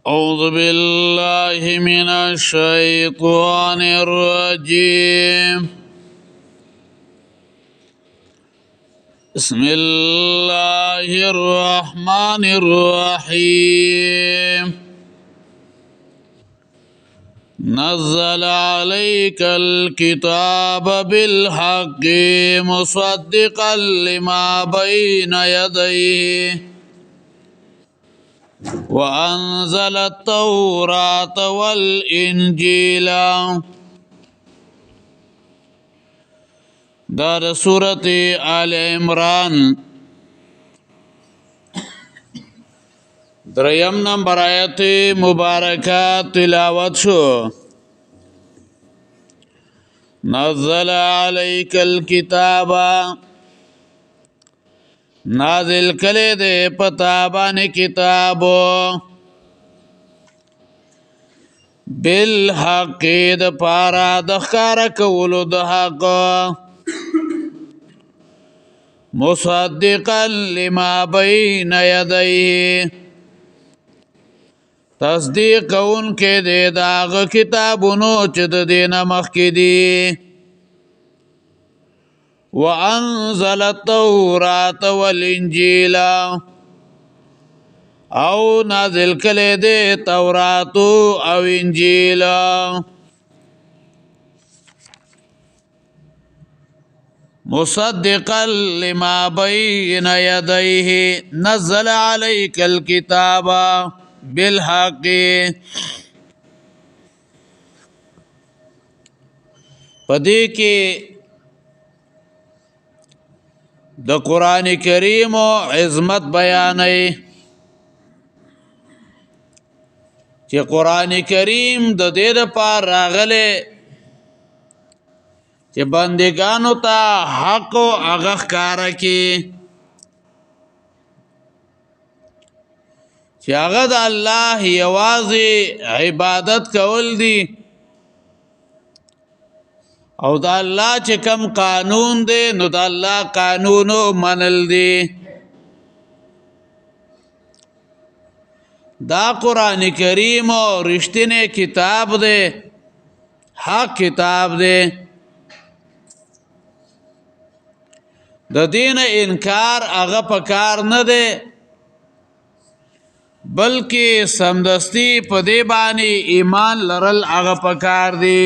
أعوذ بالله من الشيطان الرجيم. بسم الله الرحمن الرحيم. نزل عليك الكتاب بالحق مصدقا لما بين يديه وأنزل التوراة والإنجيل. دا سورة آل عمران دریم نمبر آیت مبارکات تلاوت شو. نزل عليك الكتاب نازل کلی دے پتابان کتابو بالحق د پارا دخکار کولو د حق مصدقا لما بین یدیه تصدیق کون کے دے داغ کتابونو چد دین مخی دی وانزل التوراة والانجیل او نازل کلی دے توراتو او انجیل مصدقا لما بین یدیه نزل علیک الكتاب بالحق. پدې کې د قران کریم عظمت بیانې چې قران کریم د دې لپاره راغله چې بندگانو ته حق او هغه ښکارا کی چې هغه د الله یوازې عبادت کول دي او د الله چې کم قانون دی نو د الله قانونو منل دي. دا قرآن کریم او رښتینی کتاب دی، حق کتاب دی. د دین انکار هغه پکار نه دی بلکې سمدستی په دې باندې ایمان لرل هغه پکار دی.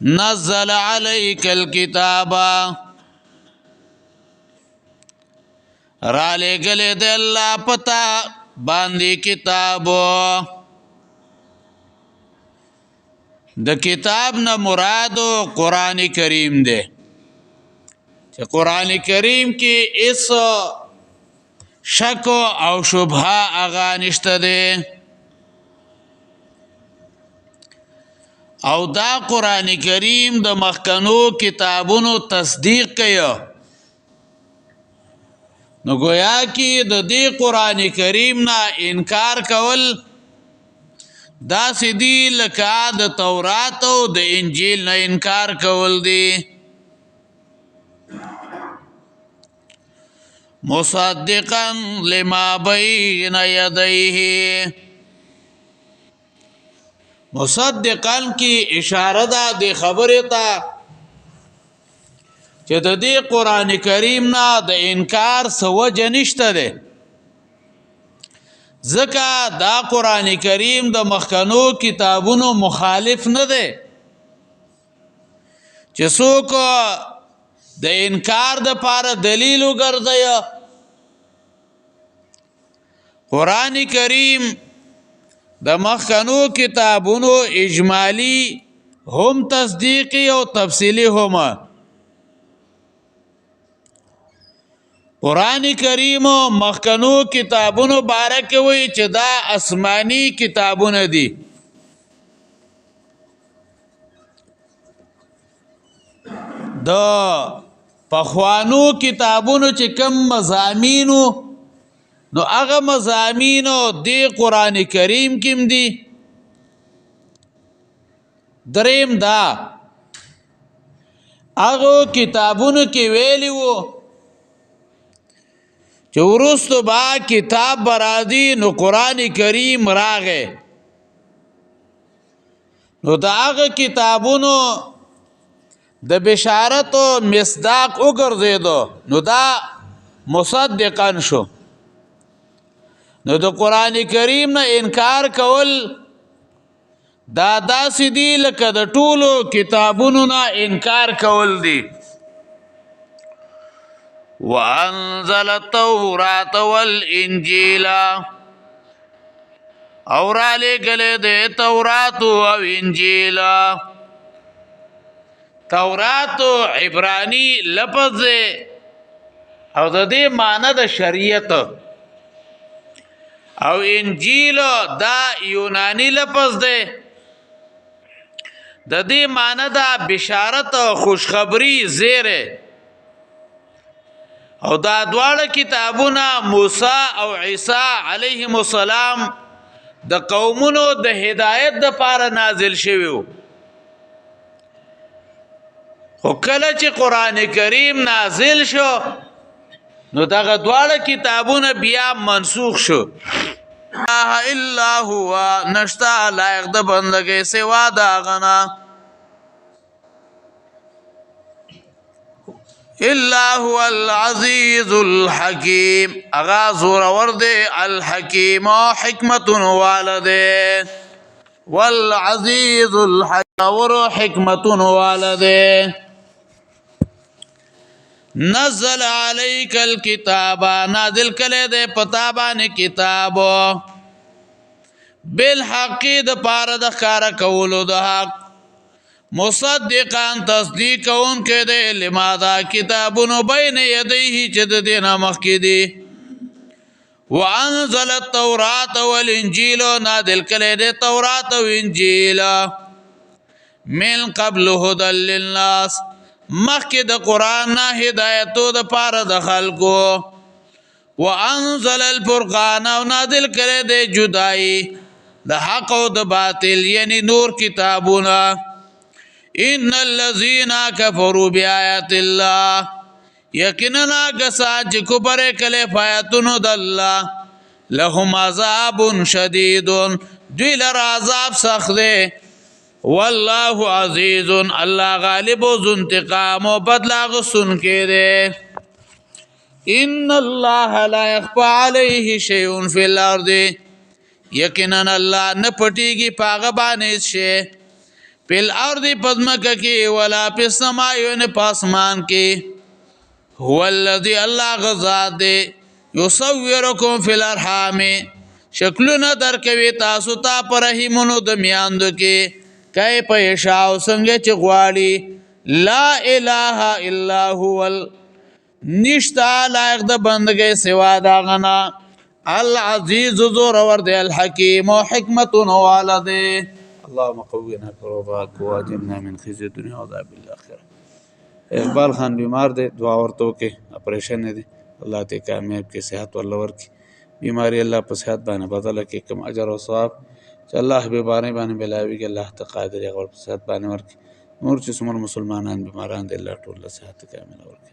نزل عليك الكتاب را لګلې د الله پتا باندې کتابو. د کتاب نه مراد قرآن کریم دی چې قرآن کریم کې اس شک او شبهه اغا نشته دی او دا قرآن کریم د مخکنو کتابونو تصدیق کوي. نو گویا کې د دې قرآن کریم نه انکار کول دا سیدی لکه د تورات او د انجیل نه انکار کول دی. مصدقا لما بین یدیه مصدقا کی اشاره ده د خبره ته چې د دې قران کریم نه د انکار سوجه نشته ده ځکه دا قران کریم د مخکنو کتابونو مخالف نه ده چې څوک د انکار د پاره دلیل وګرځي. قران کریم د مخکنو کتابونو اجمالی هم تصدیقی او تفصیلی هم. قرآن کریم مخکنو کتابونو بارک وی چې دا آسمانی کتابونه دي. د پخوانو کتابونو چې کم مضامینو نو هغه مضامینو دی قرآن کریم کم دی. دریم دا هغه کتابونو کې ویلی وو چې وروستو با کتاب برازي نو قرآن کریم راغی نو د هغه کتابونو د بشارت او مصداق وګرځېدو نو دا مصدقا شو نو د قرآن کریم نه انکار کول دا داسې دي لکه د ټولو کتابونو نه انکار کول دي وانزل التوراة والانجیل او را لېږلې د تورات او انجیل تورات عبرانی لفظ دی او د دې معنی د شریعت او انجیل دا یونانی لفظ دی د دې معنی دا بشارت او خوشخبری زیره او دا دواړه کتابونه موسی او عیسی علیهم السلام د قومونو د هدایت د پاره نازل شویو خو کله چې قرآن کریم نازل شو نو دغه دواړه کتابونه بیا منسوخ شو اله الا هو نشتا لایق د بندګۍ سوا دا غنا الا هو العزیز الحکیم اغاز ورد الحکیم حکمت والده والعزیز الحکیم حکمت والده نزل علیک الکتاب نازل کله ده پتابان کتاب بالحق د پاره د ښکارا کولو د حق مصدقان تصدیق کون کې ده لما دا کتابونو بین یدیه چې د دینه مخکې دي وانزل التوراة والانجیل نازل کله ده تورات او انجیل من قبل هدى للناس مخکې د قرآن نه هدایتو د پاره د خلکو وانزل الفرقان او نازل کړي د جدائی د حق او د باطل یعنی نور کتابونه ان الذين كفروا بآيات الله یقینا کسان چې کفر کړي آیاتونو د الله لهم عذاب شدید دوی لره عذاب سخت دی والله عزیز الله غالب و ذو انتقام و بدلا غسن کے دے ان اللہ لا يخفى عليه شيء في الارض یقینا اللہ نہ پٹی گی پاغبانے شے فی الارض پدمک کی ولا فی السماء یعنی پاسمان کی هو الذي اللہ غزاد دے یصورکم فی الارحام شکلنا درکوی تاسو تا پر رحمونو دمیاندو کی کئی پیشاو سنگے چی غواړي لا الہ الا هو نشتا لائق د بندگی سوا دا غنا العزیز زورور دے الحکیم و حکمت والدے اللہم قوینا کروبات واجرنا من خزی دنیا و عذاب الاخرہ اقبال خان بیمار دے دعا ورتو کے اپریشن دے اللہ تے کامیاب کے صحت واللہ ورکی بیماری اللہ پر صحت بانے بدل کے کم اجر و ثواب چې الله به بارې باندې بلاوي کې الله ته قادر غور صحت باندې ورکړي نور چې څومره مسلمانان بیماران دي الله ټول صحت کامل ورکړي